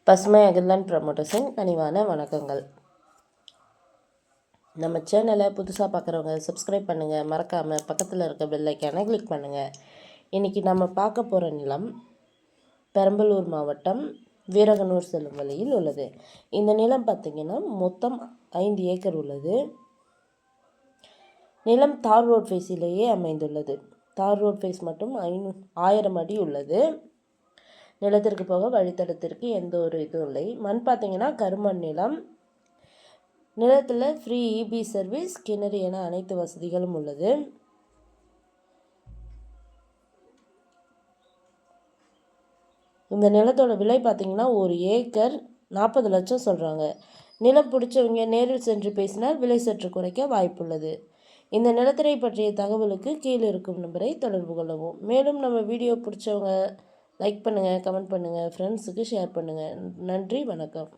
பசுமை அகிலன் ப்ரமோட்டர்ஸின் கனிவான வணக்கங்கள். நம்ம சேனலை புதுசாக பார்க்குறவங்க சப்ஸ்கிரைப் பண்ணுங்கள், மறக்காமல் பக்கத்தில் இருக்க பெல் ஐக்கானை கிளிக் பண்ணுங்கள். இன்றைக்கி நம்ம பார்க்க போகிற நிலம் பெரம்பலூர் மாவட்டம் வீரகனூர் செல்லும் வழியில் உள்ளது. இந்த நிலம் பார்த்திங்கன்னா மொத்தம் 5 ஏக்கர் உள்ளது. நிலம் தார் ரோட் ஃபேஸிலேயே அமைந்துள்ளது. தார் ரோட் ஃபேஸ் மட்டும் 1000 அடி உள்ளது. நிலத்திற்கு போக வழித்தடத்திற்கு எந்த ஒரு இதுவும் இல்லை. மண் பார்த்திங்கன்னா கருமண் நிலம். நிலத்தில் ஃப்ரீ இபி சர்வீஸ், கிணறு என அனைத்து வசதிகளும் உள்ளது. இந்த நிலத்தோட விலை பார்த்திங்கன்னா 1 ஏக்கர் 40 லட்சம் சொல்கிறாங்க. நிலம் பிடிச்சவங்க நேரில் சென்று பேசினால் விலை சற்று குறைக்க வாய்ப்புள்ளது. இந்த நிலத்தினை பற்றிய தகவலுக்கு கீழே இருக்கும் நம்பரை தொடர்பு கொள்ளவும். மேலும் நம்ம வீடியோ பிடிச்சவங்க லைக் பண்ணுங்கள், கமெண்ட் பண்ணுங்கள், ஃப்ரெண்ட்ஸுக்கு ஷேர் பண்ணுங்கள். நன்றி, வணக்கம்.